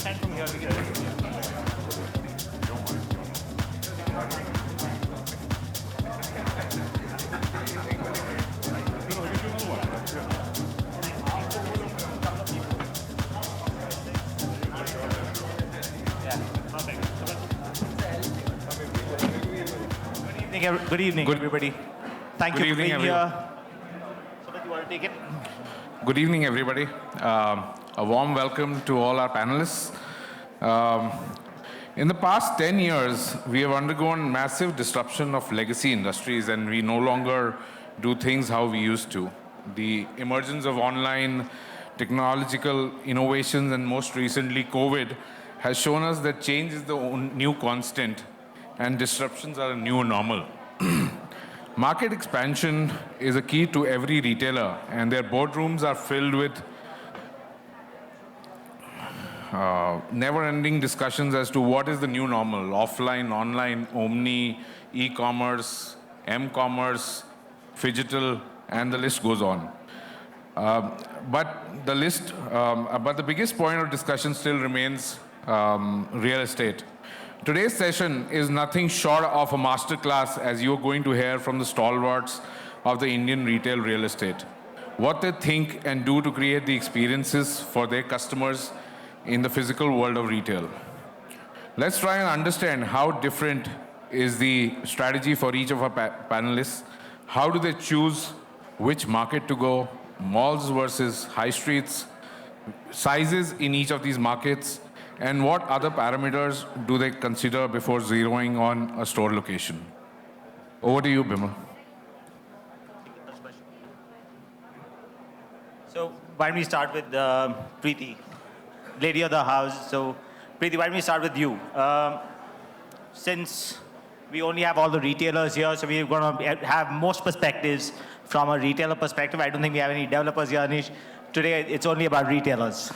stand from here. We can. Good evening, everybody. Thank you for being here. So, you want to take it? Good evening, everybody. A warm welcome to all our panelists. In the past 10 years, we have undergone massive disruption of legacy industries, and we no longer do things how we used to. The emergence of online technological innovations and most recently COVID has shown us that change is the new constant and disruptions are a new normal. Market expansion is a key to every retailer, and their boardrooms are filled with never-ending discussions as to what is the new normal: offline, online, omni, e-commerce, m-commerce, phygital, and the list goes on. But the biggest point of discussion still remains real estate. Today's session is nothing short of a masterclass, as you're going to hear from the stalwarts of the Indian retail real estate, what they think and do to create the experiences for their customers in the physical world of retail. Let's try and understand how different is the strategy for each of our panelists. How do they choose which market to go, malls versus high streets, sizes in each of these markets, and what other parameters do they consider before zeroing on a store location? Over to you, Bimal. So why don't we start with Preeti, lady of the house. So Preeti, why don't we start with you? Since we only have all the retailers here, so we're going to have most perspectives from a retailer perspective. I don't think we have any developers here, Anish. Today, it's only about retailers.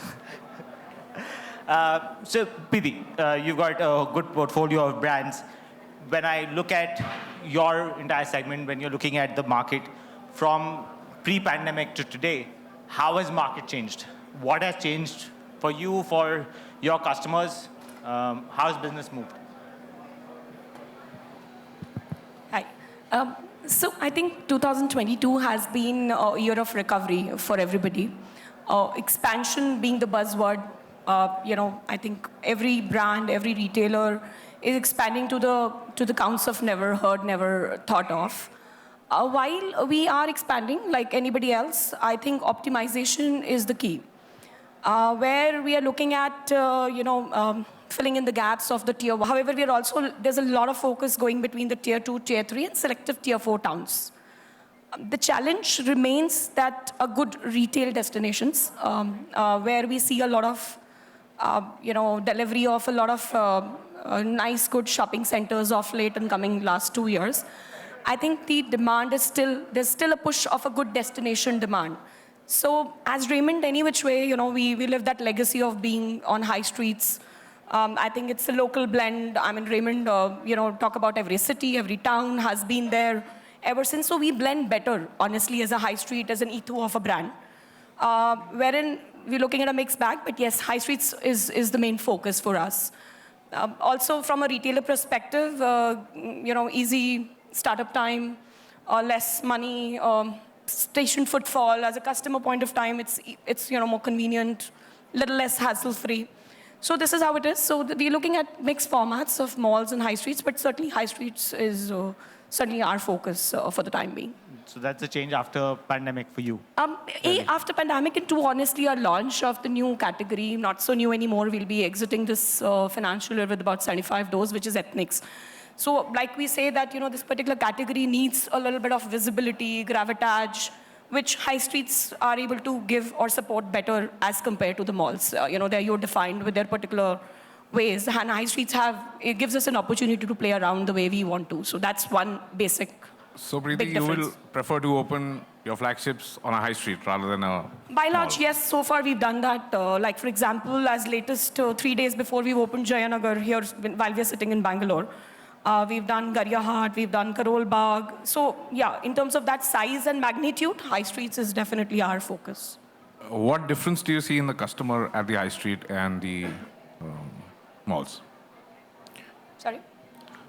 So, Preeti, you've got a good portfolio of brands. When I look at your entire segment, when you're looking at the market from pre-pandemic to today, how has market changed? What has changed for you, for your customers? How has business moved? Hi. So I think 2022 has been a year of recovery for everybody. Expansion being the buzzword. I think every brand, every retailer is expanding to the counts of never heard, never thought of. While we are expanding like anybody else, I think optimization is the key. Where we are looking at, filling in the gaps of the tier 1. However, there's a lot of focus going between the tier 2, tier 3, and selective tier 4 towns. The challenge remains that a good retail destinations, where we see a lot of delivery of a lot of nice, good shopping centers of late and coming last 2 years. I think the demand is there's still a push of a good destination demand. So as Raymond, any which way, we live that legacy of being on high streets. I think it's a local blend. I mean, Raymond, talk about every city, every town has been there ever since. So we blend better, honestly, as a high street, as an ethos of a brand. Wherein we're looking at a mixed bag, but yes, high streets is the main focus for us. Also, from a retailer perspective, easy startup time, less money, station footfall. As a customer point of time, it's more convenient, little less hassle-free. So this is how it is. So we're looking at mixed formats of malls and high streets, but certainly high streets is certainly our focus for the time being. So that's a change after pandemic for you? After pandemic, and two, honestly, our launch of the new category, not so new anymore. We'll be exiting this financial year with about 75 doors, which is ethnics. So like we say that, this particular category needs a little bit of visibility, gravitage, which high streets are able to give or support better as compared to the malls. They're defined with their particular ways. And high streets it gives us an opportunity to play around the way we want to. So that's one basic. So, Preeti, you will prefer to open your flagships on a high street rather than a By large, yes. So far, we've done that. Like, for example, as latest 3 days before we've opened Jayanagar here while we're sitting in Bangalore. We've done Garyahat, we've done Karol Bagh. So, yeah, in terms of that size and magnitude, high streets is definitely our focus. What difference do you see in the customer at the high street and the malls. Sorry?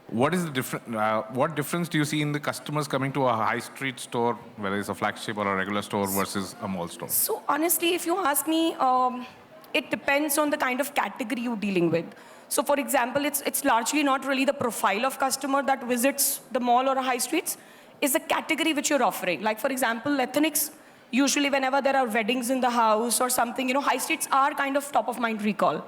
What is the what difference do you see in the customers coming to a high street store, whether it's a flagship or a regular store, versus a mall store? So honestly, if you ask me, it depends on the kind of category you're dealing with. So for example, it's largely not really the profile of customer that visits the mall or high streets, it's the category which you're offering. Like for example, ethnics, usually whenever there are weddings in the house or something, high streets are kind of top of mind recall.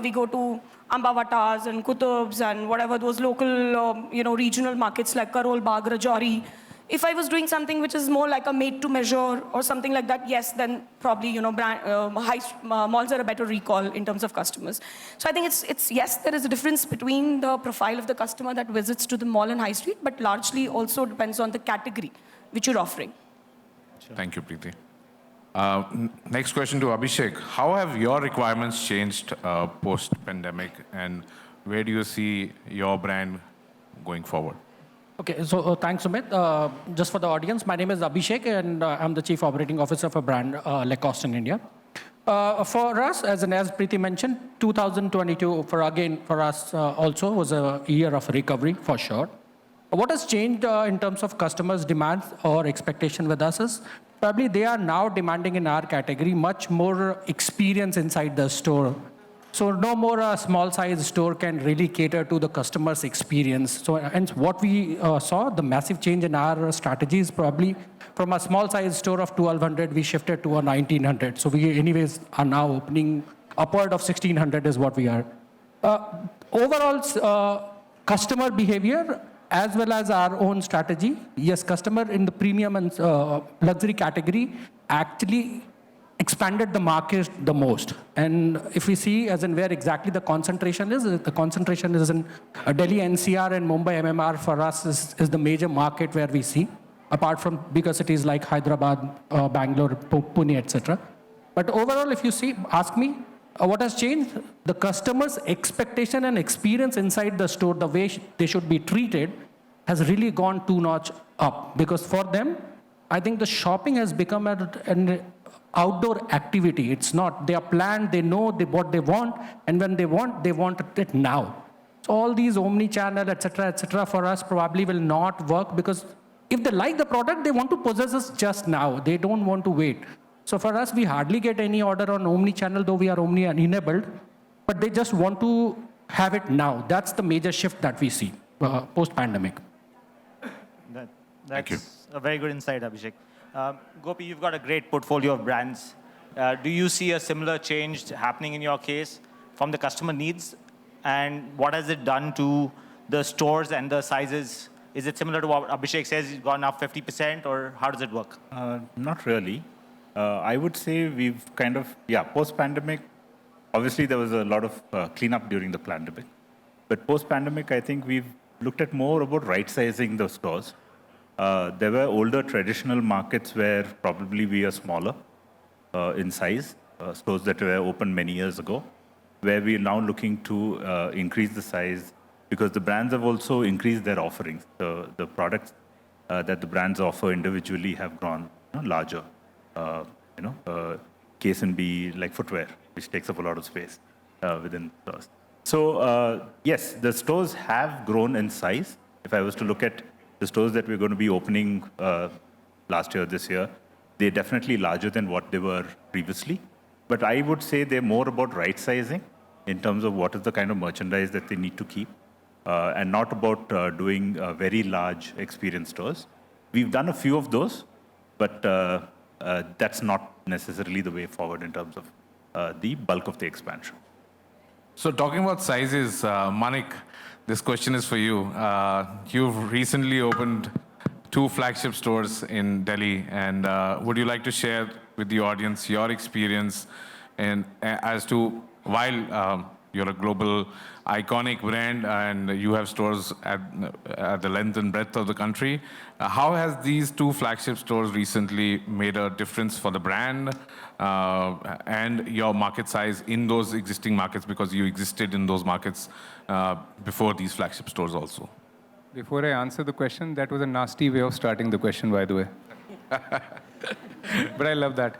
We go to Ambavatas and Kutubs and whatever those local, regional markets like Karol Bagh, Rajouri. If I was doing something which is more like a made to measure or something like that, yes, then probably, malls are a better recall in terms of customers. So I think it's yes, there is a difference between the profile of the customer that visits to the mall and high street, but largely also depends on the category which you're offering. Sure. Thank you, Preeti. Next question to Abhishek. How have your requirements changed post-pandemic, and where do you see your brand going forward? Okay, so thanks, Sumit. Just for the audience, my name is Abhishek, and I'm the Chief Operating Officer for brand Lacoste in India. For us, as Preeti mentioned, 2022 for us also was a year of recovery for sure. What has changed in terms of customers' demands or expectation with us is probably they are now demanding in our category much more experience inside the store. So no more a small size store can really cater to the customer's experience. So and what we saw, the massive change in our strategy is probably from a small size store of 1200, we shifted to a 1900. So we anyways are now opening upward of 1600 is what we are. Overall, customer behavior as well as our own strategy. Yes, customer in the premium and luxury category actually expanded the market the most. And if we see as in where exactly the concentration is in Delhi NCR and Mumbai MMR for us is the major market where we see, apart from bigger cities like Hyderabad, Bangalore, Pune, etc. But overall, if you ask me, what has changed? The customer's expectation and experience inside the store, the way they should be treated, has really gone two notch up. Because for them, I think the shopping has become an outdoor activity. It's not. They are planned, they know what they want, and when they want it now. So all these omni-channel, etc., for us probably will not work, because if they like the product, they want to possess us just now. They don't want to wait. So for us, we hardly get any order on omni-channel, though we are omni-enabled, but they just want to have it now. That's the major shift that we see post-pandemic. That's a very good insight, Abhishek. Gopi, you've got a great portfolio of brands. Do you see a similar change happening in your case from the customer needs? And what has it done to the stores and the sizes? Is it similar to what Abhishek says, it's gone up 50%, or how does it work? Not really. I would say we've kind of, post-pandemic, obviously there was a lot of cleanup during the pandemic. But post-pandemic, I think we've looked at more about right-sizing the stores. There were older traditional markets where probably we are smaller in size, stores that were opened many years ago, where we are now looking to increase the size, because the brands have also increased their offerings. The products that the brands offer individually have grown larger. Case and be like footwear, which takes up a lot of space within stores. So yes, the stores have grown in size. If I was to look at the stores that we're going to be opening last year, this year, they're definitely larger than what they were previously. But I would say they're more about right sizing in terms of what is the kind of merchandise that they need to keep, and not about doing very large experience stores. We've done a few of those, but that's not necessarily the way forward in terms of the bulk of the expansion. So talking about sizes, Manik, this question is for you. You've recently opened 2 flagship stores in Delhi, and would you like to share with the audience your experience and as to, while you're a global iconic brand and you have stores at the length and breadth of the country, how has these 2 flagship stores recently made a difference for the brand and your market size in those existing markets, because you existed in those markets before these flagship stores also? Before I answer the question, that was a nasty way of starting the question, by the way. But I love that.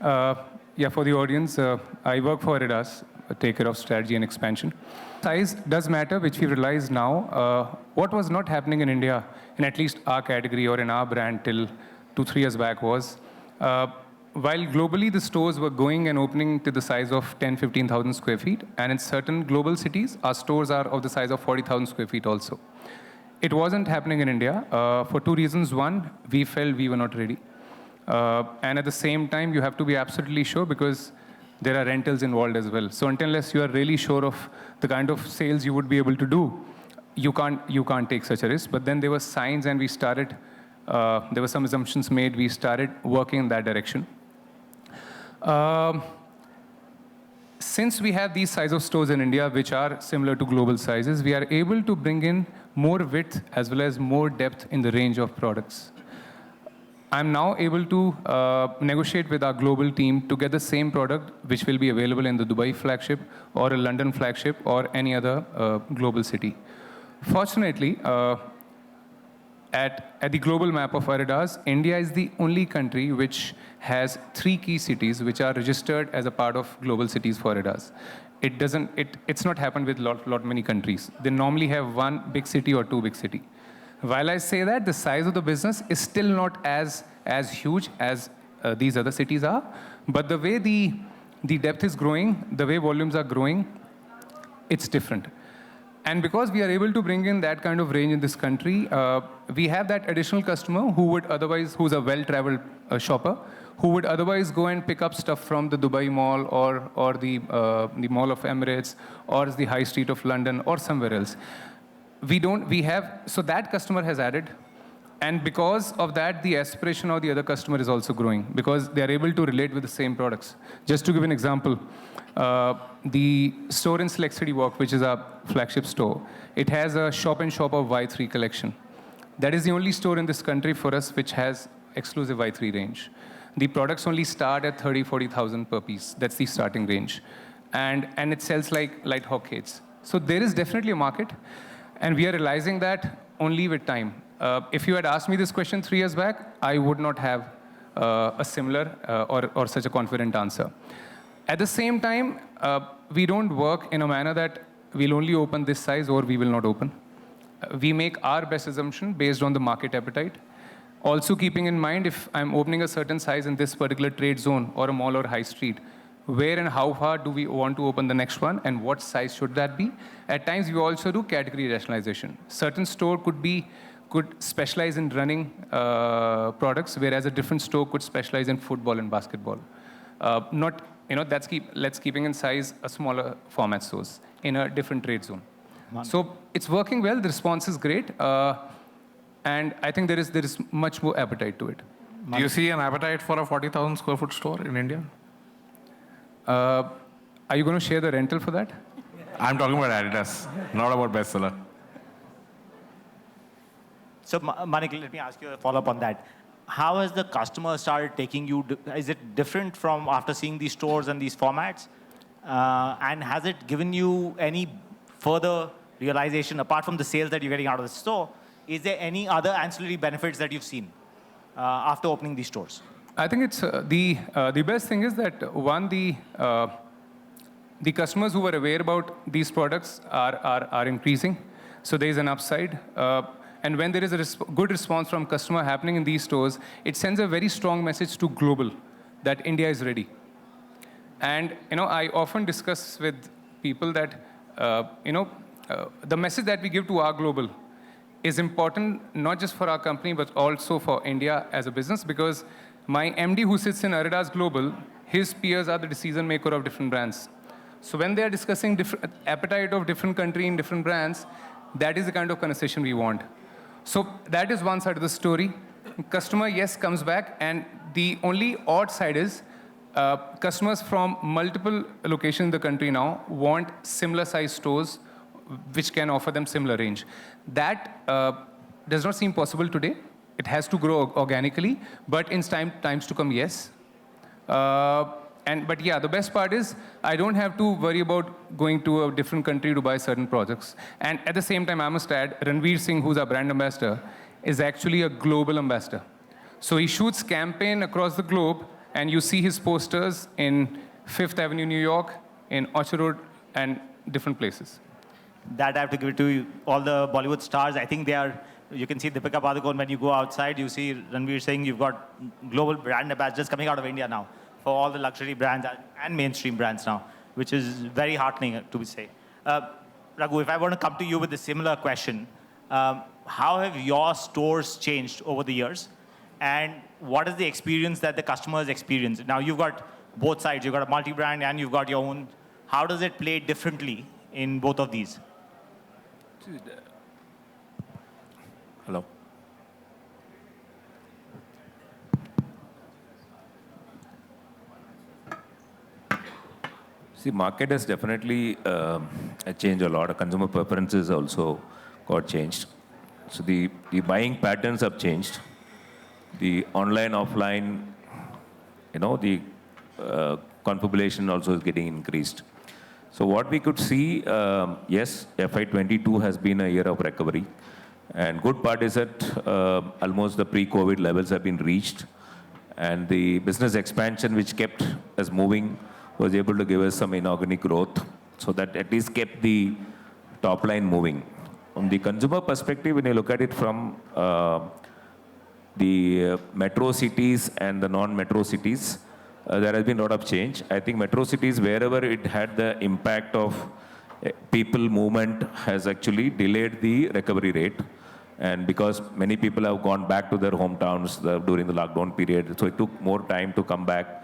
For the audience, I work for Adidas. take care of strategy and expansion. Size does matter, which we realize now. What was not happening in India, in at least our category or in our brand till 2-3 years back was, while globally the stores were going and opening to the size of 10-15,000 square feet, and in certain global cities, our stores are of the size of 40,000 square feet also. It wasn't happening in India for two reasons. One, we felt we were not ready. And at the same time, you have to be absolutely sure because there are rentals involved as well. So unless you are really sure of the kind of sales you would be able to do, you can't take such a risk. But then there were signs and we started, there were some assumptions made, we started working in that direction. Since we have these size of stores in India, which are similar to global sizes, we are able to bring in more width as well as more depth in the range of products. I'm now able to negotiate with our global team to get the same product, which will be available in the Dubai flagship or a London flagship or any other global city. Fortunately, at the global map of Adidas, India is the only country which has 3 key cities which are registered as a part of global cities for Adidas. It's not happened with lot many countries. They normally have 1 big city or 2 big cities. While I say that, the size of the business is still not as huge as these other cities are, but the way the depth is growing, the way volumes are growing, it's different. And because we are able to bring in that kind of range in this country, we have that additional customer who's a well-traveled shopper, who would otherwise go and pick up stuff from the Dubai Mall or the Mall of Emirates or the High Street of London or somewhere else. So that customer has added, and because of that, the aspiration of the other customer is also growing because they are able to relate with the same products. Just to give an example, the store in Select City Walk, which is our flagship store, it has a shop-in-shop of Y3 collection. That is the only store in this country for us which has exclusive Y3 range. The products only start at 30,000-40,000 per piece. That's the starting range. And it sells like hotcakes. So there is definitely a market. And we are realizing that only with time. If you had asked me this question 3 years back, I would not have a similar or such a confident answer. At the same time, we don't work in a manner that we'll only open this size or we will not open. We make our best assumption based on the market appetite. Also keeping in mind, if I'm opening a certain size in this particular trade zone or a mall or high street, where and how far do we want to open the next one and what size should that be? At times, we also do category rationalization. Certain store could specialize in running products, whereas a different store could specialize in football and basketball. Let's keeping in size a smaller format stores in a different trade zone. So it's working well. The response is great. And I think there is much more appetite to it. Do you see an appetite for a 40,000 square foot store in India? Are you going to share the rental for that? I'm talking about Adidas, not about bestseller. So, Manik, let me ask you a follow-up on that. How has the customer started taking you? Is it different from after seeing these stores and these formats? And has it given you any further realization, apart from the sales that you're getting out of the store? Is there any other ancillary benefits that you've seen after opening these stores? I think it's the best thing is that one, the customers who were aware about these products are increasing, so there is an upside. And when there is a good response from customer happening in these stores, it sends a very strong message to global that India is ready. And I often discuss with people that the message that we give to our global is important not just for our company but also for India as a business, because my MD who sits in Adidas Global, his peers are the decision maker of different brands. So when they are discussing different appetite of different country in different brands, that is the kind of conversation we want. So that is one side of the story. Customer, yes, comes back, and the only odd side is customers from multiple locations in the country now want similar size stores which can offer them similar range. That does not seem possible today. It has to grow organically, but in times to come, yes. But yeah, the best part is I don't have to worry about going to a different country to buy certain projects. And at the same time, I must add, Ranveer Singh, who's our brand ambassador, is actually a global ambassador. So he shoots campaign across the globe, and you see his posters in Fifth Avenue, New York, in Orchard Road, and different places. That I have to give it to all the Bollywood stars. I think they are, you can see Deepika Padukone when you go outside, you see Ranveer Singh, you've got global brand ambassadors coming out of India now for all the luxury brands and mainstream brands now, which is very heartening to say. Raghu, if I want to come to you with a similar question, how have your stores changed over the years? And what is the experience that the customers experience? Now you've got both sides, you've got a multi-brand and you've got your own. How does it play differently in both of these? Hello. See, market has definitely changed a lot. Consumer preferences also got changed. So the buying patterns have changed. The online, offline, the configuration also is getting increased. So what we could see, yes, FY22 has been a year of recovery. And good part is that almost the pre-COVID levels have been reached. And the business expansion, which kept us moving, was able to give us some inorganic growth. So that at least kept the top line moving. From the consumer perspective, when you look at it from the metro cities and the non-metro cities, there has been a lot of change. I think metro cities, wherever it had the impact of people movement, has actually delayed the recovery rate. And because many people have gone back to their hometowns during the lockdown period, so it took more time to come back.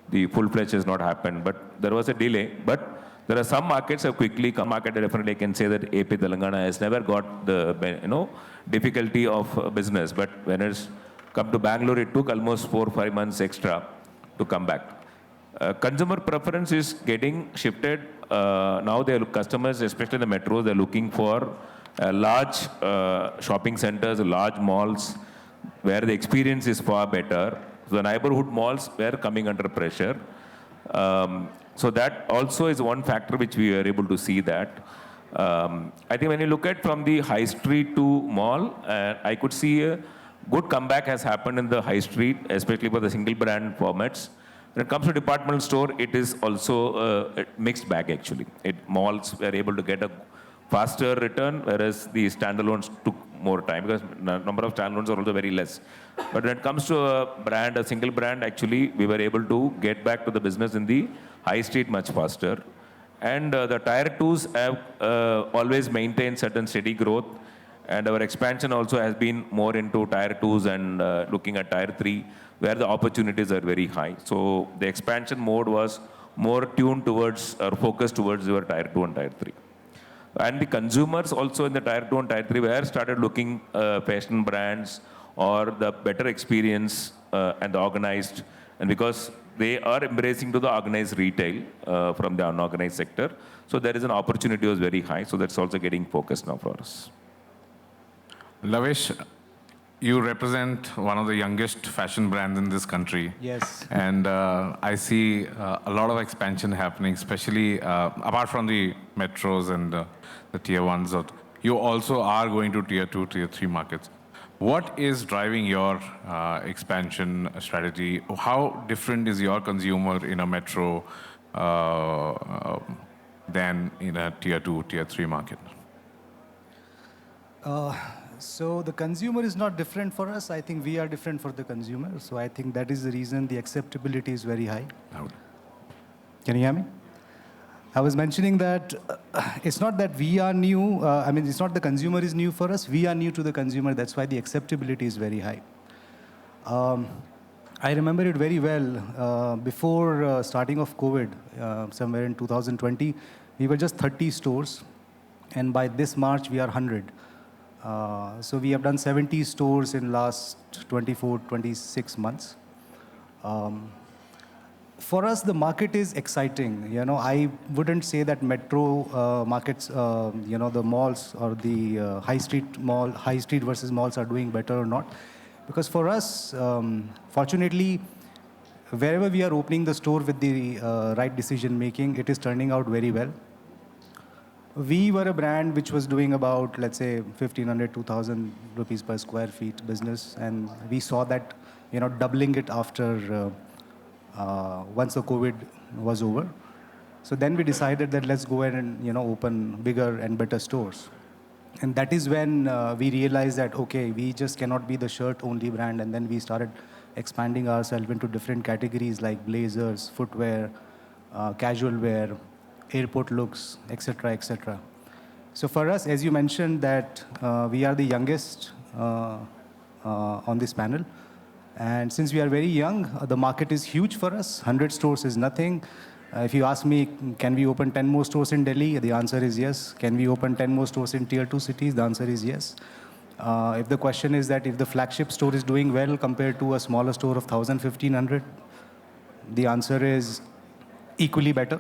The full-fledged has not happened, but there was a delay. But there are some markets have quickly come. Market definitely I can say that AP Telangana has never got the difficulty of business. But when it's come to Bangalore, it took almost 4 or 5 months extra to come back. Consumer preference is getting shifted. Now their customers, especially in the metros, they're looking for large shopping centers, large malls, where the experience is far better. So the neighborhood malls were coming under pressure. So that also is one factor which we are able to see that. I think when you look at from the high street to mall, I could see a good comeback has happened in the high street, especially for the single brand formats. When it comes to departmental store, it is also a mixed bag actually. Malls were able to get a faster return, whereas the standalones took more time because number of standalones are also very less. But when it comes to a single brand, actually, we were able to get back to the business in the high street much faster. And the tier 2s have always maintained certain steady growth. And our expansion also has been more into tier 2s and looking at tier 3, where the opportunities are very high. So the expansion mode was more tuned towards or focused towards your tier 2 and tier 3. And the consumers also in the tier 2 and tier 3 were started looking fashion brands or the better experience and the organized. And because they are embracing to the organized retail from the unorganized sector, so there is an opportunity was very high. So that's also getting focused now for us. Lavesh, you represent one of the youngest fashion brands in this country. Yes. And I see a lot of expansion happening, especially apart from the metros and the tier 1s. You also are going to tier 2, tier 3 markets. What is driving your expansion strategy? How different is your consumer in a metro than in a tier 2, tier 3 market? So the consumer is not different for us. I think we are different for the consumer. So I think that is the reason the acceptability is very high. Can you hear me? I was mentioning that it's not that we are new. It's not the consumer is new for us. We are new to the consumer. That's why the acceptability is very high. I remember it very well. Before starting of COVID, somewhere in 2020, we were just 30 stores. And by this March, we are 100. So we have done 70 stores in last 24, 26 months. For us, the market is exciting. I wouldn't say that metro markets, the malls or the high street versus malls are doing better or not. Because for us, fortunately, wherever we are opening the store with the right decision making, it is turning out very well. We were a brand which was doing about, let's say, 1,500, 2,000 rupees per square feet business. And we saw that, doubling it after once the COVID was over. So then we decided that let's go ahead and open bigger and better stores. And that is when we realized that, okay, we just cannot be the shirt-only brand. And then we started expanding ourselves into different categories like blazers, footwear, casual wear, airport looks, etc., etc. So for us, as you mentioned, that we are the youngest on this panel. And since we are very young, the market is huge for us. 100 stores is nothing. If you ask me, can we open 10 more stores in Delhi? The answer is yes. Can we open 10 more stores in tier 2 cities? The answer is yes. If the question is that if the flagship store is doing well compared to a smaller store of 1,000, 1,500, the answer is equally better.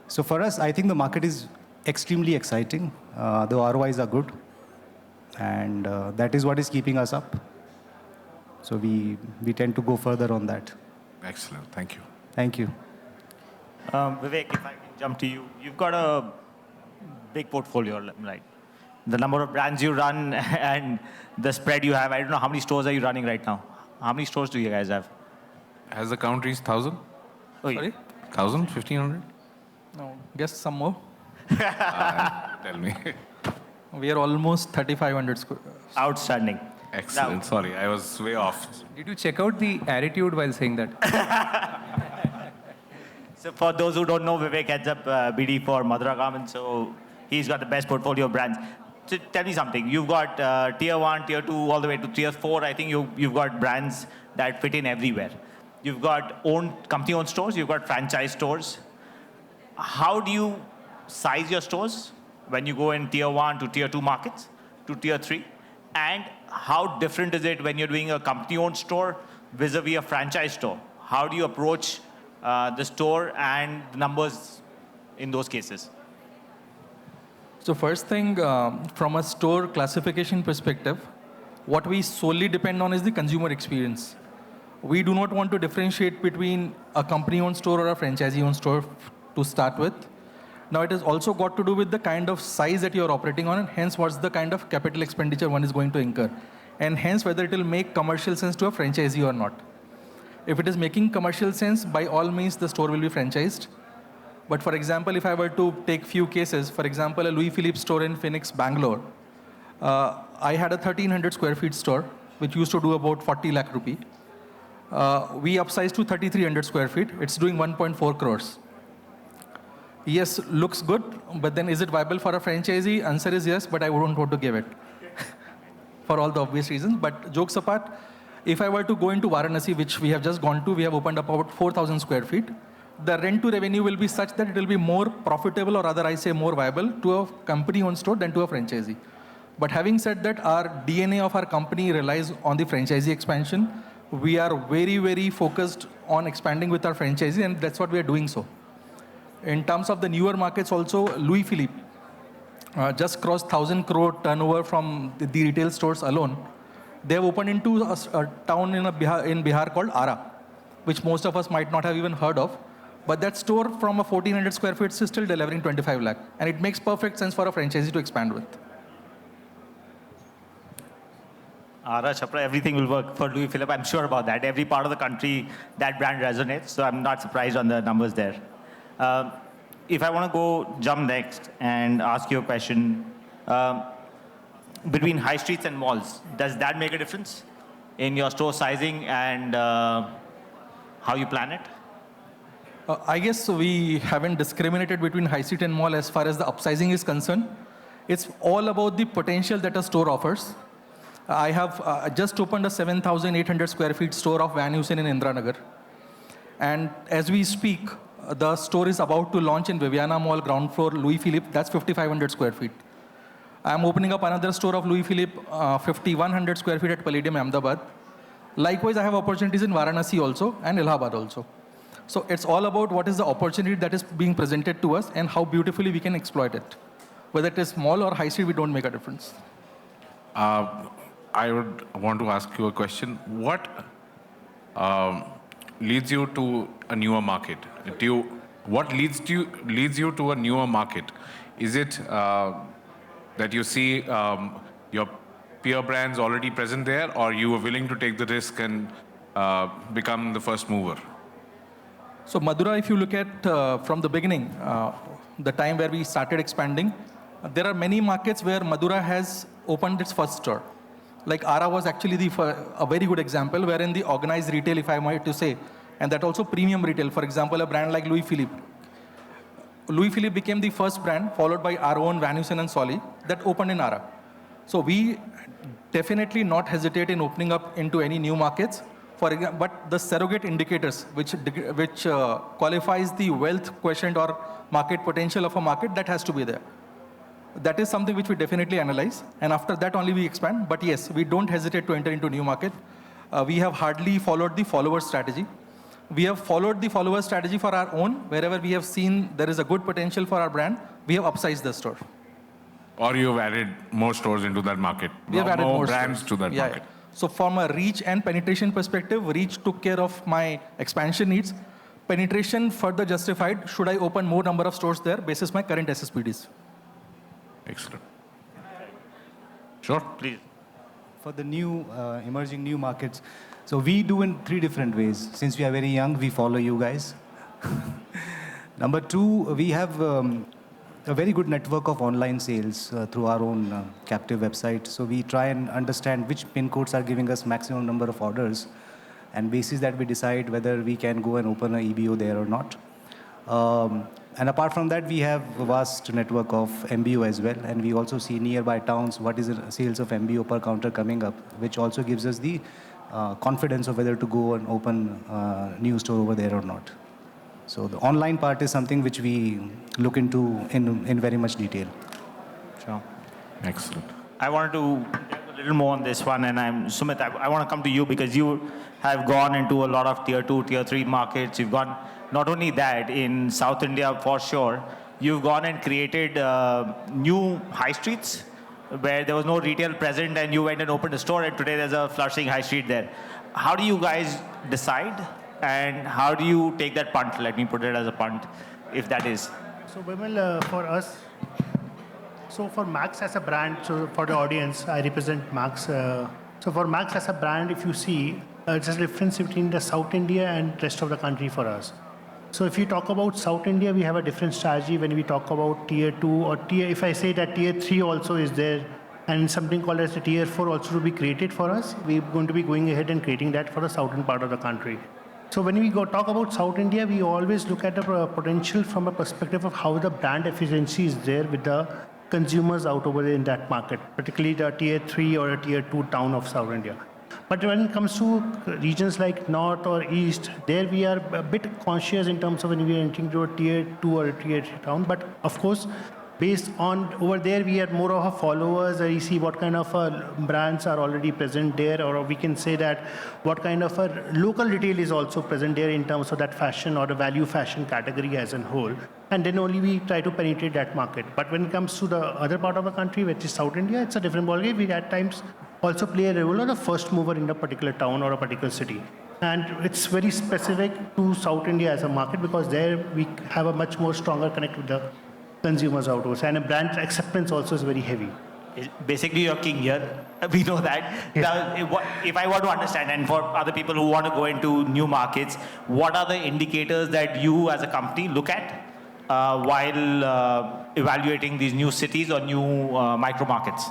So for us, I think the market is extremely exciting. The ROIs are good. And that is what is keeping us up. So we tend to go further on that. Excellent. Thank you. Thank you. Vivek, if I can jump to you, you've got a big portfolio, right? The number of brands you run and the spread you have. I don't know how many stores are you running right now. How many stores do you guys have? Has the count reached 1,000? Oh, Sorry? 1,000? 1,500? No, guess some more. Tell me. We are almost 3,500 square. Outstanding. Excellent. Now- Sorry, I was way off. Did you check out the attitude while saying that? So for those who don't know, Vivek heads up BD for Madura Garments, so he's got the best portfolio of brands. So tell me something. You've got tier 1, tier 2, all the way to tier 4. I think you've got brands that fit in everywhere. You've got company-owned stores. You've got franchise stores. How do you size your stores when you go in tier 1 to tier 2 markets to tier 3? And how different is it when you're doing a company-owned store vis-a-vis a franchise store? How do you approach the store and the numbers in those cases? So first thing, from a store classification perspective, what we solely depend on is the consumer experience. We do not want to differentiate between a company-owned store or a franchisee-owned store to start with. Now, it has also got to do with the kind of size that you're operating on, and hence what's the kind of capital expenditure one is going to incur, and hence whether it will make commercial sense to a franchisee or not. If it is making commercial sense, by all means, the store will be franchised. But for example, if I were to take few cases, for example, a Louis Philippe store in Phoenix, Bangalore, I had a 1,300 square feet store, which used to do about 40 lakh rupee. We upsized to 3,300 square feet. It's doing 1.4 crores. Yes, looks good, but then is it viable for a franchisee? Answer is yes, but I wouldn't want to give it for all the obvious reasons. But jokes apart, if I were to go into Varanasi, which we have just gone to, we have opened up about 4,000 square feet. The rent to revenue will be such that it will be more profitable, or rather I say more viable, to a company-owned store than to a franchisee. But having said that, our DNA of our company relies on the franchisee expansion. We are very, very focused on expanding with our franchisee, and that's what we are doing so. In terms of the newer markets also, Louis Philippe just crossed 1,000 crore turnover from the retail stores alone. They have opened into a town in Bihar called Ara, which most of us might not have even heard of. But that store from a 1,400 square feet is still delivering 25 lakh. And it makes perfect sense for a franchisee to expand with. Ara, Chapra, everything will work for Louis Philippe. I'm sure about that. Every part of the country, that brand resonates. So I'm not surprised on the numbers there. If I want to jump next and ask you a question, between high streets and malls, does that make a difference in your store sizing and how you plan it? I guess we haven't discriminated between high street and mall as far as the upsizing is concerned. It's all about the potential that a store offers. I have just opened a 7,800 square feet store of Van Heusen in Indranagar. And as we speak, the store is about to launch in Viviana Mall, ground floor, Louis Philippe. That's 5,500 square feet. I'm opening up another store of Louis Philippe, 5,100 square feet at Palladium, Ahmedabad. Likewise, I have opportunities in Varanasi also and Allahabad also. So it's all about what is the opportunity that is being presented to us and how beautifully we can exploit it. Whether it is small or high street, we don't make a difference. I would want to ask you a question. What leads you to a newer market? What leads you to a newer market? Is it that you see your peer brands already present there, or you are willing to take the risk and become the first mover? So Madura, if you look at from the beginning, the time where we started expanding, there are many markets where Madura has opened its first store. Like Ara was actually a very good example, wherein the organized retail, if I might to say, and that also premium retail. For example, a brand like Louis Philippe. Louis Philippe became the first brand, followed by our own Van Heusen and Solly, that opened in Ara. So we definitely not hesitate in opening up into any new markets. For example, but the surrogate indicators, which qualifies the wealth quotient or market potential of a market, that has to be there. That is something which we definitely analyze, and after that only we expand. But yes, we don't hesitate to enter into new market. We have hardly followed the follower strategy. We have followed the follower strategy for our own. Wherever we have seen there is a good potential for our brand, we have upsized the store. Or you've added more stores into that market. We have added more brands stores to that Yeah, market. yeah. So from a reach and penetration perspective, reach took care of my expansion needs. Penetration further justified, should I open more number of stores there basis my current SSPDs. Excellent. Sure. Please. For the new, emerging new markets, so we do in 3 different ways. Since we are very young, we follow you guys. Number 2, we have a very good network of online sales through our own captive website. So we try and understand which pin codes are giving us maximum number of orders, and basis that we decide whether we can go and open an EBO there or not. And apart from that, we have a vast network of MBO as well, and we also see nearby towns what is the sales of MBO per counter coming up, which also gives us the confidence of whether to go and open a new store over there or not. So the online part is something which we look into in very much detail. Sure. Excellent. I wanted to delve a little more on this one, and Sumit, I want to come to you because you have gone into a lot of tier 2, tier 3 markets. You've gone, not only that, in South India for sure, you've gone and created new high streets where there was no retail present, and you went and opened a store, and today there's a flourishing high street there. How do you guys decide, and how do you take that punt? Let me put it as a punt, if that is. So Vimal, for us, so for Max as a brand, so for the audience, I represent Max. So for Max as a brand, if you see, it's a difference between the South India and rest of the country for us. So if you talk about South India, we have a different strategy when we talk about tier 2 or tier, if I say that tier 3 also is there, and something called as the tier 4 also to be created for us, we're going to be going ahead and creating that for the southern part of the country. So when we talk about South India, we always look at the potential from a perspective of how the brand efficiency is there with the consumers out over there in that market, particularly the tier 3 or a tier 2 town of South India. But when it comes to regions like North or East, there we are a bit conscious in terms of when we are entering to a tier 2 or a tier 3 town. But of course, based on over there, we are more of a followers. You see what kind of brands are already present there, or we can say that what kind of a local retail is also present there in terms of that fashion or the value fashion category as a whole. And then only we try to penetrate that market. But when it comes to the other part of the country, which is South India, it's a different ballgame. We at times also play a role of the first mover in a particular town or a particular city. And it's very specific to South India as a market because there we have a much more stronger connect with the consumers outwards. And a brand acceptance also is very heavy. Basically, you're king here. We know that. Yeah. Now, if I want to understand, and for other people who want to go into new markets, what are the indicators that you as a company look at while evaluating these new cities or new micro markets?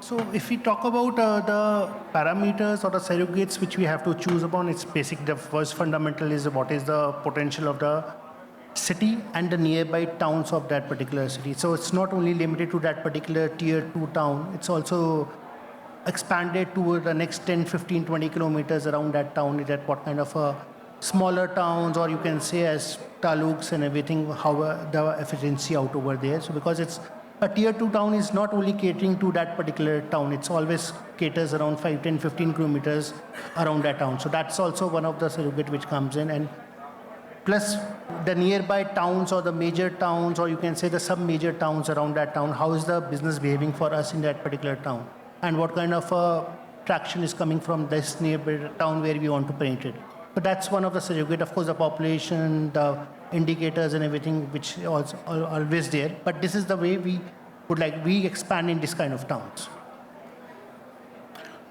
So if we talk about the parameters or the surrogates which we have to choose upon, it's basic. The first fundamental is what is the potential of the city and the nearby towns of that particular city. So it's not only limited to that particular tier 2 town, it's also expanded to the next 10, 15, 20 kilometers around that town. Is that what kind of smaller towns, or you can say as taluks and everything, how the efficiency out over there. So because it's a tier 2 town is not only catering to that particular town, it's always caters around 5, 10, 15 kilometers around that town. So that's also one of the surrogate which comes in. And plus the nearby towns or the major towns, or you can say the sub-major towns around that town, how is the business behaving for us in that particular town? And what kind of traction is coming from this nearby town where we want to penetrate? So that's one of the surrogate. Of course, the population, the indicators and everything, which also are always there. But this is the way we would like, we expand in this kind of towns.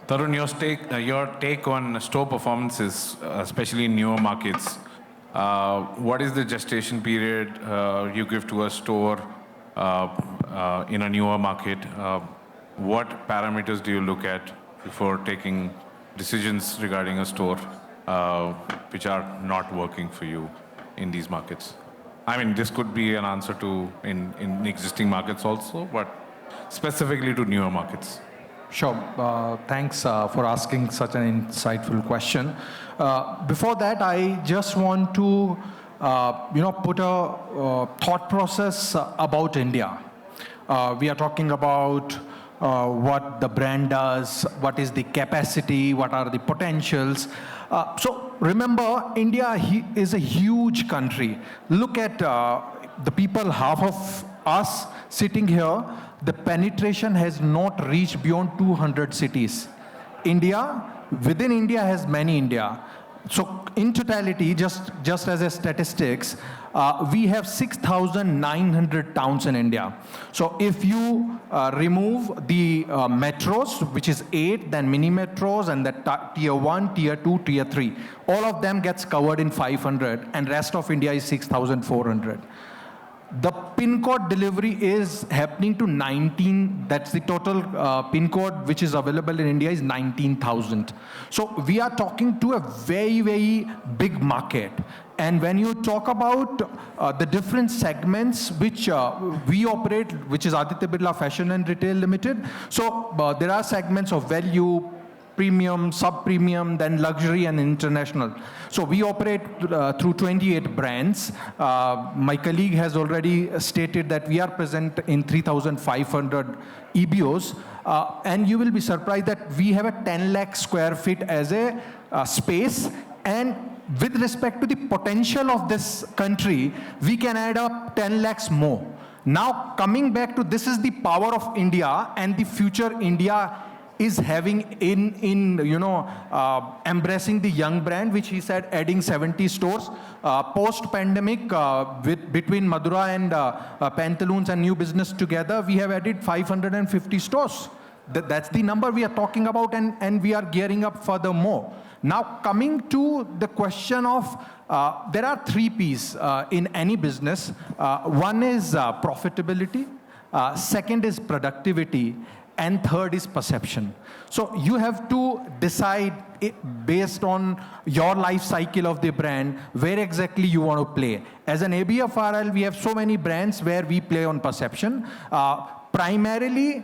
Tarun, your take on store performances, especially in newer markets. What is the gestation period you give to a store in a newer market? What parameters do you look at before taking decisions regarding a store which are not working for you in these markets? I mean, this could be an answer to in existing markets also, but specifically to newer markets. Sure. Thanks for asking such an insightful question. Before that, I just want to, put a thought process about India. We are talking about what the brand does, what is the capacity, what are the potentials. So remember, India is a huge country. Look at the people, half of us sitting here, the penetration has not reached beyond 200 cities. Within India has many India. So in totality, just as a statistics, we have 6,900 towns in India. So if you remove the metros, which is 8, then mini metros, and the tier 1, tier 2, tier 3, all of them gets covered in 500, and rest of India is 6,400. The pin code delivery is happening to 19, that's the total pin code which is available in India is 19,000. So we are talking to a very, very big market. And when you talk about the different segments which we operate, which is Aditya Birla Fashion and Retail Limited, so there are segments of value, premium, sub-premium, then luxury and international. So we operate through 28 brands. My colleague has already stated that we are present in 3,500 EBOs. And you will be surprised that we have a 10 lakh square feet as a space. And with respect to the potential of this country, we can add up 10 lakhs more. Now, coming back to this is the power of India and the future India is having in embracing the young brand, which he said adding 70 stores. Post-pandemic, between Madura and Pantaloons and New Business together, we have added 550 stores. That's the number we are talking about, and we are gearing up furthermore. Now, coming to the question of, there are 3 Ps in any business. One is profitability, second is productivity, and third is perception. So you have to decide based on your life cycle of the brand, where exactly you want to play. As an ABFRL, we have so many brands where we play on perception. Primarily,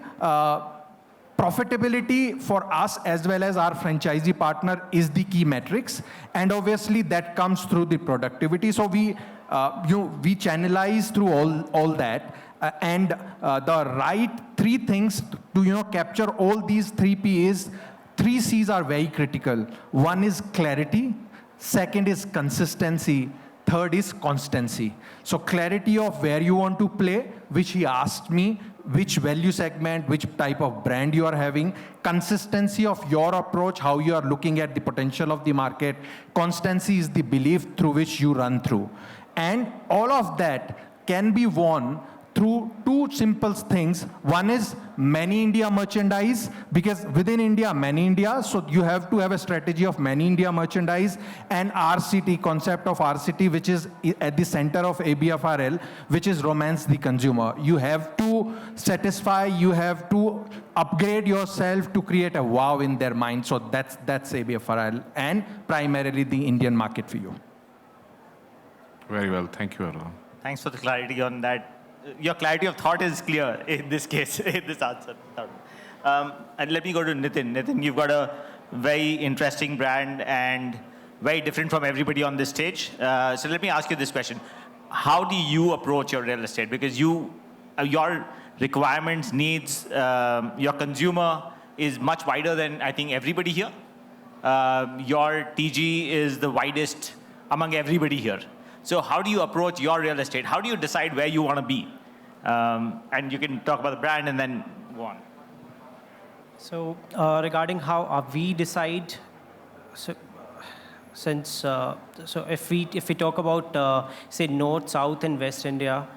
profitability for us as well as our franchisee partner is the key metrics. And obviously that comes through the productivity. So we channelize through all that. And the right 3 things to capture all these 3 Ps, 3 Cs are very critical. One is clarity, second is consistency, third is constancy. So clarity of where you want to play, which he asked me, which value segment, which type of brand you are having, consistency of your approach, how you are looking at the potential of the market, constancy is the belief through which you run through. And all of that can be won through 2 simple things. One is many India merchandise, because within India, many India, so you have to have a strategy of many India merchandise, and RCT, concept of RCT, which is at the center of ABFRL, which is romance the consumer. You have to satisfy, you have to upgrade yourself to create a wow in their mind. So that's ABFRL, and primarily the Indian market for you. Very well. Thank you, Arun. Thanks for the clarity on that. Your clarity of thought is clear in this case, in this answer. And let me go to Nitin. Nitin, you've got a very interesting brand and very different from everybody on this stage. So let me ask you this question. How do you approach your real estate? Because your requirements, needs, your consumer is much wider than I think everybody here. Your TG is the widest among everybody here. So how do you approach your real estate? How do you decide where you want to be? And you can talk about the brand and then go on. So regarding how we decide, so if we talk about say North, South, and West India,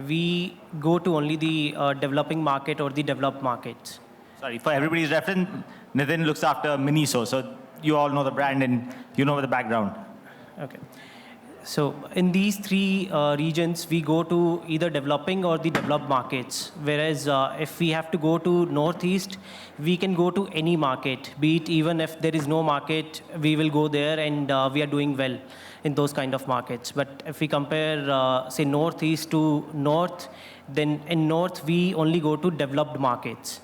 we go to only the developing market or the developed markets. Sorry, for everybody's reference, Nitin looks after Miniso, so you all know the brand and you know the background. Okay. So in these three regions, we go to either developing or the developed markets. Whereas if we have to go to Northeast, we can go to any market, be it even if there is no market, we will go there and we are doing well in those kind of markets. But if we compare, say, Northeast to North, then in North, we only go to developed markets.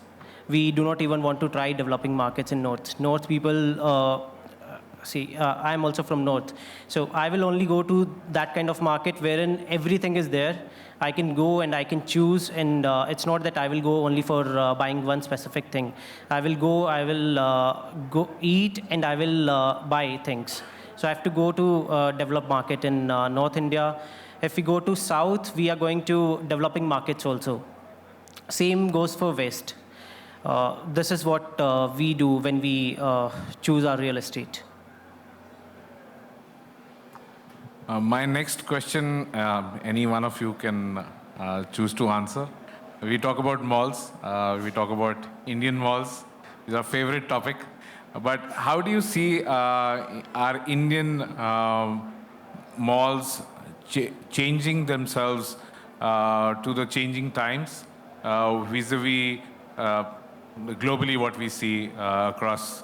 We do not even want to try developing markets in North. North people, I'm also from North. So I will only go to that kind of market wherein everything is there. I can go and I can choose, and it's not that I will go only for buying one specific thing. I will go eat, and I will buy things. So I have to go to developed market in North India. If we go to South, we are going to developing markets also. Same goes for West. This is what we do when we choose our real estate. My next question, any one of you can choose to answer. We talk about malls, we talk about Indian malls. It's our favorite topic. But how do you see our Indian malls changing themselves to the changing times vis-a-vis globally what we see across?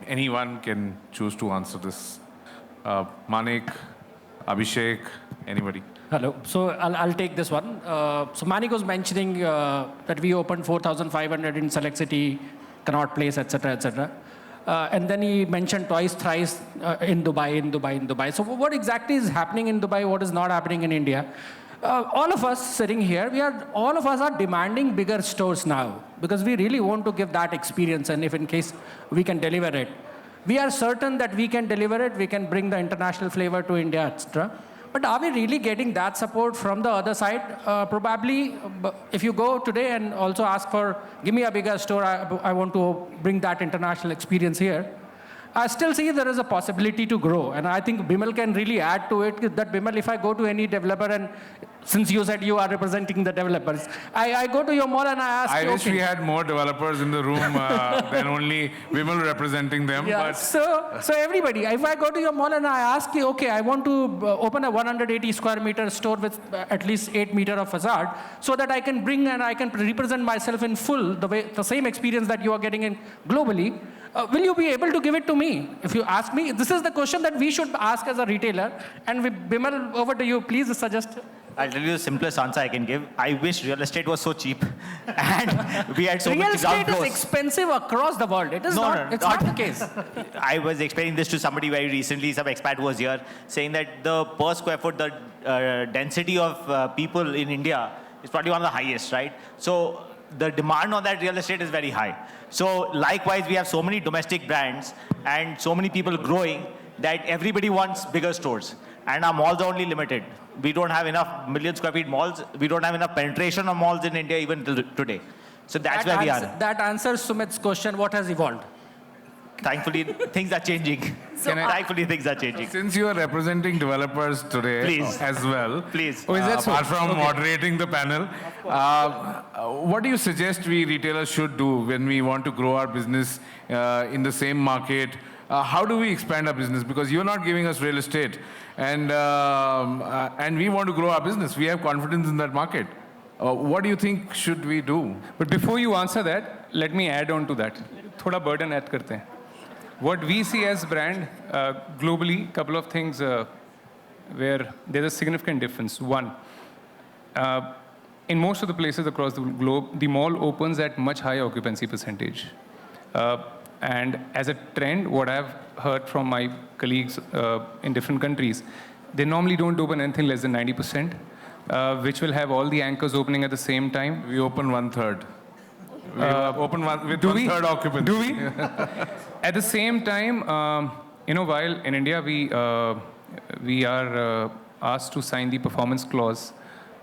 Anyone can choose to answer this. Manik, Abhishek, anybody? Hello. So I'll take this one. So Manik was mentioning that we opened 4,500 in Select City, Connaught Place, etc., etc. And then he mentioned twice, thrice in Dubai. So what exactly is happening in Dubai? What is not happening in India? All of us sitting here, all of us are demanding bigger stores now because we really want to give that experience, and if in case we can deliver it. We are certain that we can deliver it, we can bring the international flavor to India, etc. But are we really getting that support from the other side? Probably, if you go today and also ask for, give me a bigger store, I want to bring that international experience here. I still see there is a possibility to grow. And I think Bimal can really add to it that, Bimal, if I go to any developer, and since you said you are representing the developers, I go to your mall and I ask I you, wish we had more developers in the room than only Bimal representing them. Yeah. But So everybody, if I go to your mall and I ask you, okay, I want to open a 180 square meter store with at least 8 meter of facade, so that I can bring and I can represent myself in full, the same experience that you are getting in globally, will you be able to give it to me? If you ask me, this is the question that we should ask as a retailer. And with Bimal, over to you, please suggest. I'll tell you the simplest answer I can give. I wish real estate was so cheap and we had so Real many estate ground is floors. expensive across the world. It is not the case. I was explaining this to somebody very recently, some expat who was here, saying that the per square foot, the density of people in India is probably one of the highest, right? So the demand on that real estate is very high. So likewise, we have so many domestic brands and so many people growing that everybody wants bigger stores. And our malls are only limited. We don't have enough million square feet malls. We don't have enough penetration of malls in India even today. So that's where we are. That answers Sumit's question, what has evolved? Thankfully, things are changing. Thankfully, things are changing. since you are representing developers today Please. as well, Please. Oh, is that so? apart from Okay. moderating the panel, what do you suggest we retailers should do when we want to grow our business in the same market? How do we expand our business? Because you're not giving us real estate, and we want to grow our business. We have confidence in that market. What do you think should we do? But before you answer that, let me add on to that. Thoda burden add karte hain. What we see as brand globally, couple of things where there's a significant difference. One, in most of the places across the globe, the mall opens at much higher occupancy percentage. And as a trend, what I've heard from my colleagues in different countries, they normally don't open anything less than 90%, which will have all the anchors opening at the same time. We open 1/3. We open with 1/3 occupancy. Do we? At the same time, while in India we are asked to sign the performance clause,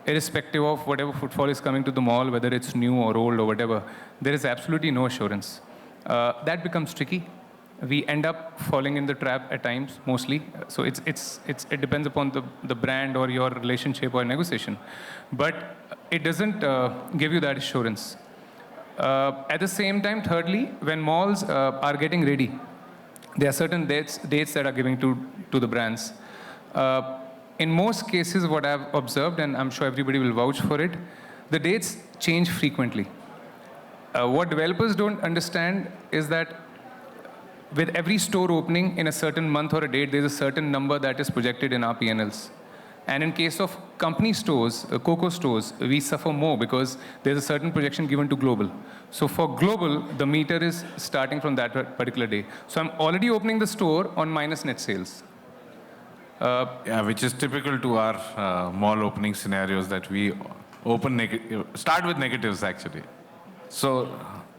irrespective of whatever footfall is coming to the mall, whether it's new or old or whatever, there is absolutely no assurance. That becomes tricky. We end up falling in the trap at times, mostly. So it depends upon the brand or your relationship or negotiation. But it doesn't give you that assurance. At the same time, thirdly, when malls are getting ready, there are certain dates that are given to the brands. In most cases, what I've observed, and I'm sure everybody will vouch for it, the dates change frequently. What developers don't understand is that with every store opening in a certain month or a date, there's a certain number that is projected in our P&Ls. And in case of company stores, COCO stores, we suffer more because there's a certain projection given to global. So for global, the meter is starting from that particular day. So I'm already opening the store on minus net sales. Yeah, which is typical to our mall opening scenarios that we start with negatives actually. So,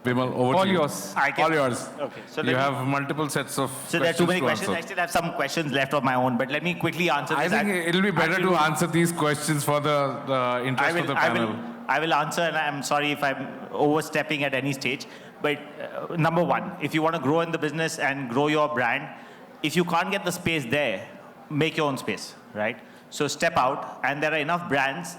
Bimal, over All to you. yours. All yours. Okay, so you have multiple sets of So there are too many to questions. I answer. still have some questions left of my own, but let me quickly answer I this. think it'll be better to answer these questions for the interest of the panel. I will answer, and I'm sorry if I'm overstepping at any stage. But number one, if you want to grow in the business and grow your brand, if you can't get the space there, make your own space, right? So step out, and there are enough brands.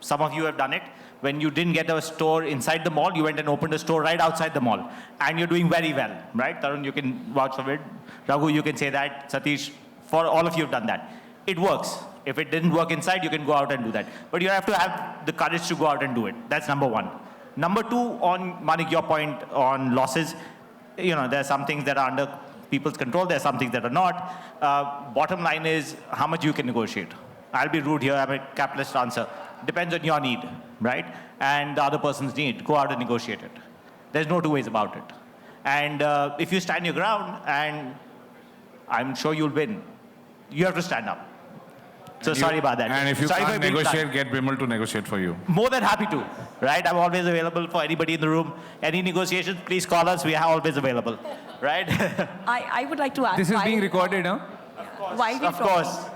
Some of you have done it. When you didn't get a store inside the mall, you went and opened a store right outside the mall. And you're doing very well, right? Tarun, you can vouch for it. Raghu, you can say that. Satish, for all of you have done that. It works. If it didn't work inside, you can go out and do that. But you have to have the courage to go out and do it. That's number one. Number two, on Manik, your point on losses, there are some things that are under people's control. There are some things that are not. Bottom line is how much you can negotiate. I'll be rude here. I'm a capitalist answer. Depends on your need, right? And the other person's need. Go out and negotiate it. There's no two ways about it. And if you stand your ground, and I'm sure you'll win, you have to stand up. So sorry about that. And if you sorry can't negotiate, get Bimal to negotiate for you. More than happy to, right? I'm always available for anybody in the room. Any negotiations, please call us. We are always available, right? I would like to ask. This is being recorded, huh? Of course.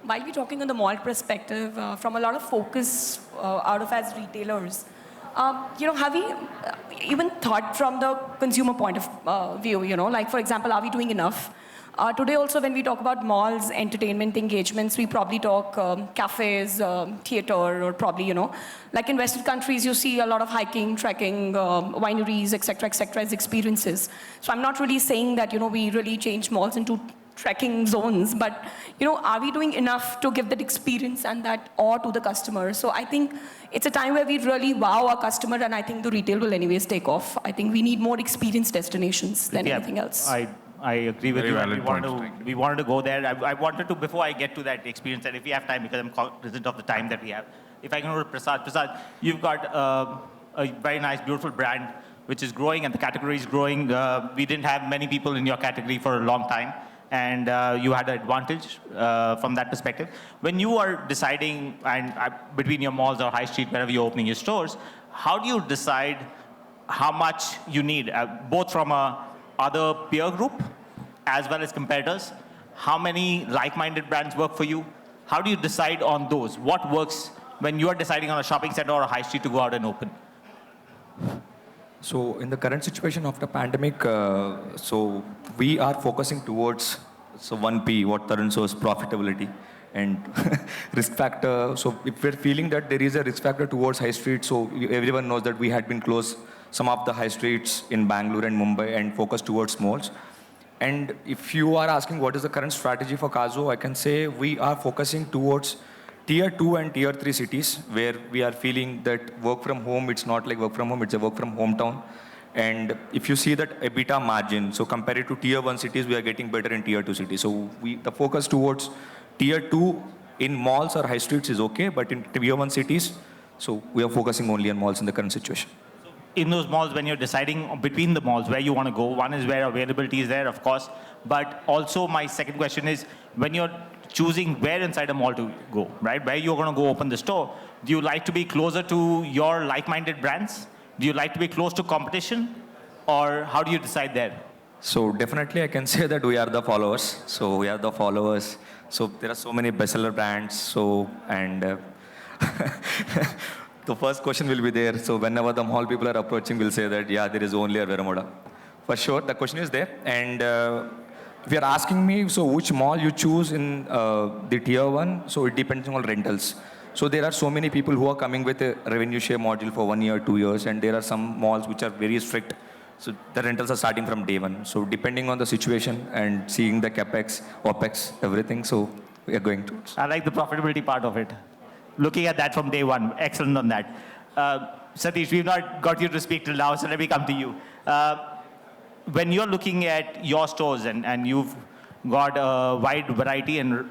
While we're talking on the mall perspective, from a lot of focus out of as retailers, have we even thought from the consumer point of view, like for example, are we doing enough? Today also when we talk about malls, entertainment engagements, we probably talk cafes, theater, or probably, like in Western countries, you see a lot of hiking, trekking, wineries, et cetera, as experiences. So I'm not really saying that, we really change malls into trekking zones, but are we doing enough to give that experience and that awe to the customer? So I think it's a time where we really wow our customer, and I think the retail will anyways take off. I think we need more experience destinations than anything else. I agree with Very you. valid point. We wanted to go there. I wanted to, before I get to that experience, and if we have time, because I'm cognizant of the time that we have, if I can go to Prasad. Prasad, you've got a very nice, beautiful brand, which is growing, and the category is growing. We didn't have many people in your category for a long time. And you had an advantage from that perspective. When you are deciding between your malls or high street, wherever you're opening your stores, how do you decide how much you need, both from other peer group as well as competitors? How many like-minded brands work for you? How do you decide on those? What works when you are deciding on a shopping center or a high street to go out and open? So in the current situation of the pandemic, so we are focusing towards one P, what Tarun shows, profitability and risk factor. So if we're feeling that there is a risk factor towards high street, so everyone knows that we had been closed some of the high streets in Bangalore and Mumbai and focused towards malls. And if you are asking what is the current strategy for Kazo, I can say we are focusing towards Tier 2 and Tier 3 cities where we are feeling that work from home, it's not like work from home, it's a work from hometown. And if you see that EBITDA margin, so compared to Tier 1 cities, we are getting better in Tier 2 cities. So the focus towards Tier 2 in malls or high streets is okay, but in Tier 1 cities, so we are focusing only on malls in the current situation. In those malls, when you're deciding between the malls where you want to go, one is where availability is there, of course, but also my second question is, when you're choosing where inside a mall to go, right? Where you're going to go open the store, do you like to be closer to your like-minded brands? Do you like to be close to competition? Or how do you decide there? So definitely I can say that we are the followers. So we are the followers. So there are so many bestseller brands. So, and the first question will be there. So whenever the mall people are approaching, we'll say that, yeah, there is only a Veramoda. For sure, the question is there. And if you're asking me, so which mall you choose in the Tier 1, so it depends on rentals. So there are so many people who are coming with a revenue share module for 1 year, 2 years, and there are some malls which are very strict. So the rentals are starting from day one. So depending on the situation and seeing the capex, opex, everything, so we are going towards. I like the profitability part of it. Looking at that from day one, excellent on that. Satish, we've not got you to speak till now, so let me come to you. When you're looking at your stores and you've got a wide variety and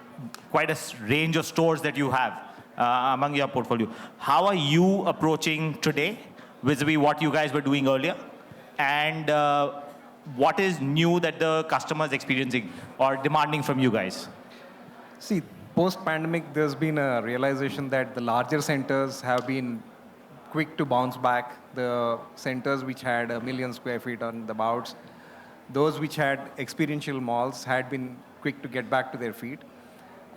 quite a range of stores that you have among your portfolio, how are you approaching today vis-a-vis what you guys were doing earlier? And what is new that the customer is experiencing or demanding from you guys? See, post-pandemic, there's been a realization that the larger centers have been quick to bounce back. The centers which had 1 million square feet on the bouts, those which had experiential malls had been quick to get back to their feet.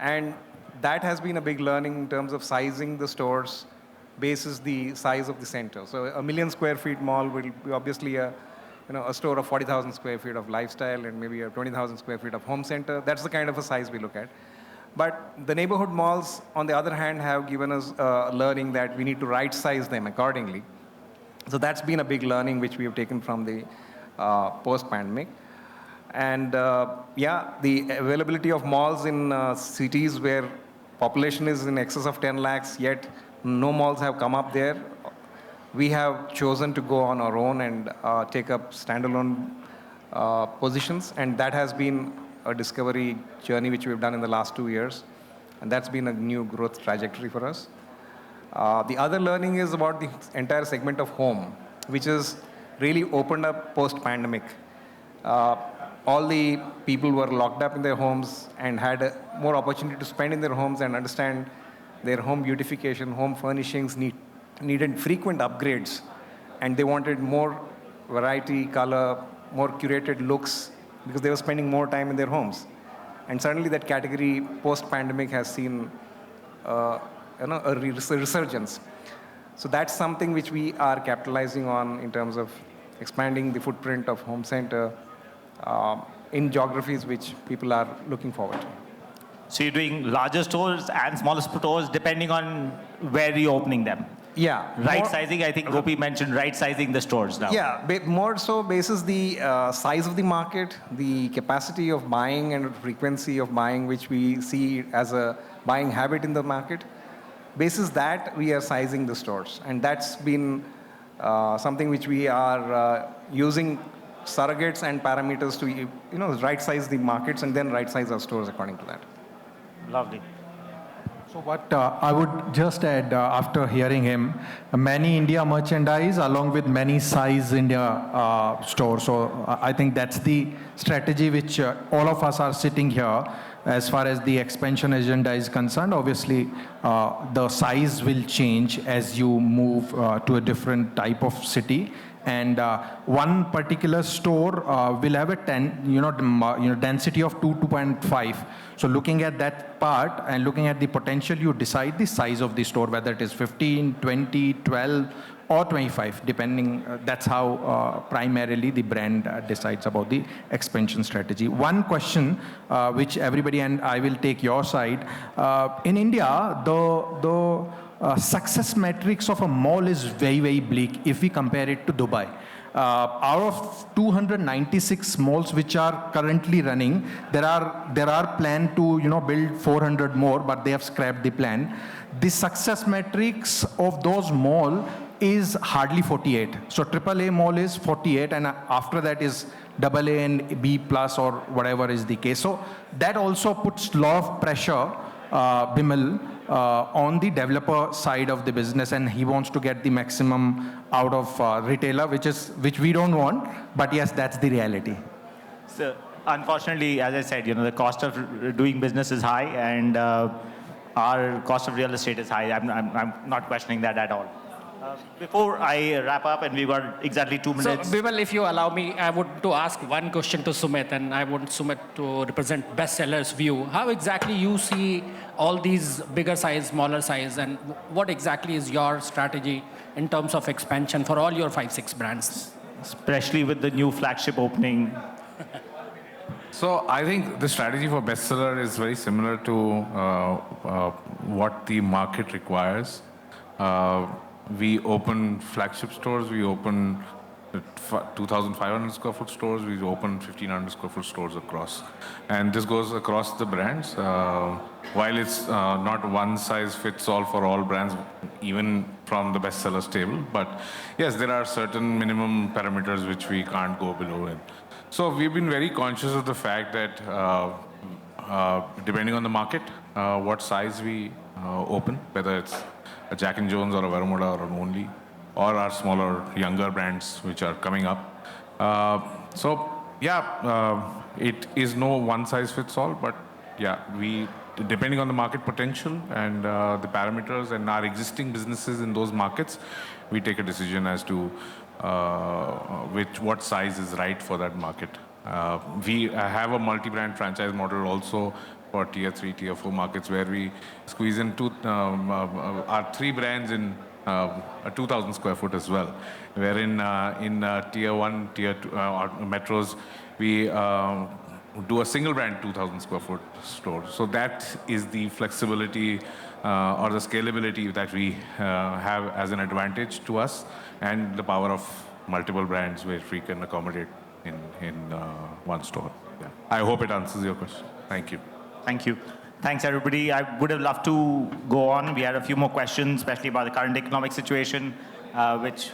And that has been a big learning in terms of sizing the stores basis the size of the center. So a 1 million square feet mall will be obviously a store of 40,000 square feet of lifestyle and maybe a 20,000 square feet of home center. That's the kind of a size we look at. But the neighborhood malls, on the other hand, have given us learning that we need to right size them accordingly. So that's been a big learning which we have taken from the post-pandemic. And yeah, the availability of malls in cities where population is in excess of 10 lakhs, yet no malls have come up there. We have chosen to go on our own and take up standalone positions, and that has been a discovery journey which we've done in the last 2 years, and that's been a new growth trajectory for us. The other learning is about the entire segment of home, which is really opened up post-pandemic. All the people were locked up in their homes and had more opportunity to spend in their homes and understand their home beautification, home furnishings needed frequent upgrades, and they wanted more variety, color, more curated looks because they were spending more time in their homes. And suddenly that category post-pandemic has seen a resurgence. So that's something which we are capitalizing on in terms of expanding the footprint of home center in geographies which people are looking forward to. So you're doing larger stores and smaller stores depending on where you're opening them? Yeah. Right sizing, I think Gopi mentioned right sizing the stores now. Yeah, more so basis the size of the market, the capacity of buying and frequency of buying, which we see as a buying habit in the market. Basis that, we are sizing the stores. And that's been something which we are using surrogates and parameters to right size the markets and then right size our stores according to that. Lovely. So what I would just add after hearing him, many India merchandise along with many size India stores. So I think that's the strategy which all of us are sitting here as far as the expansion agenda is concerned. Obviously, the size will change as you move to a different type of city. And one particular store will have a density of 2.5. So looking at that part and looking at the potential, you decide the size of the store, whether it is 15, 20, 12, or 25, depending. That's how primarily the brand decides about the expansion strategy. One question which everybody, and I will take your side. In India, the success metrics of a mall is very, very bleak if we compare it to Dubai. Out of 296 malls which are currently running, there are plans to build 400 more, but they have scrapped the plan. The success metrics of those malls is hardly 48. So AAA mall is 48, and after that is AA and B plus or whatever is the case. So that also puts a lot of pressure, Bimal, on the developer side of the business, and he wants to get the maximum out of retailer, which we don't want, but yes, that's the reality. So unfortunately, as I said, the cost of doing business is high, and our cost of real estate is high. I'm not questioning that at all. Before I wrap up, and we've got exactly 2 minutes. So, Bimal, if you allow me, I would to ask one question to Sumit, and I want Sumit to represent bestsellers view. How exactly you see all these bigger size, smaller size, and what exactly is your strategy in terms of expansion for all your 5-6 brands? Especially with the new flagship opening. So I think the strategy for bestseller is very similar to what the market requires. We open flagship stores, we open 2,500 square foot stores. We open 1,500 square foot stores across. And this goes across the brands. While it's not one size fits all for all brands, even from the bestsellers table, but yes, there are certain minimum parameters which we can't go below. And so we've been very conscious of the fact that depending on the market, what size we open, whether it's a Jack and Jones or a Veramoda or an Only, or our smaller, younger brands which are coming up. It is no one size fits all, but yeah, depending on the market potential and the parameters and our existing businesses in those markets, we take a decision as to what size is right for that market. We have a multi-brand franchise model also for tier 3, tier 4 markets, where we squeeze in our 3 brands in a 2,000 square foot as well, wherein in tier 1, tier 2 metros, we do a single brand 2,000 square foot store. So that is the flexibility or the scalability that we have as an advantage to us, and the power of multiple brands where we can accommodate in one store. Yeah. I hope it answers your question. Thank you. Thank you. Thanks, everybody. I would have loved to go on. We had a few more questions, especially about the current economic situation, which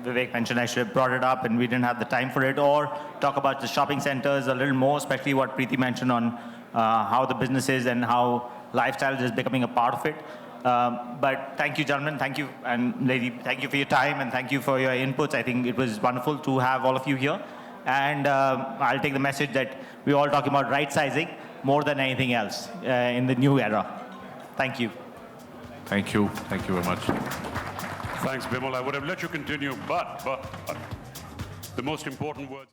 Vivek mentioned. I should have brought it up, and we didn't have the time for it. Or talk about the shopping centers a little more, especially what Preeti mentioned on how the business is and how lifestyle is becoming a part of it. But thank you, gentlemen. Thank you, and lady. Thank you for your time, and thank you for your inputs. I think it was wonderful to have all of you here. And I'll take the message that we're all talking about right sizing more than anything else in the new era. Thank you. Thank you. Thank you very much. Thanks, Bimal. I would have let you continue, but the most important words.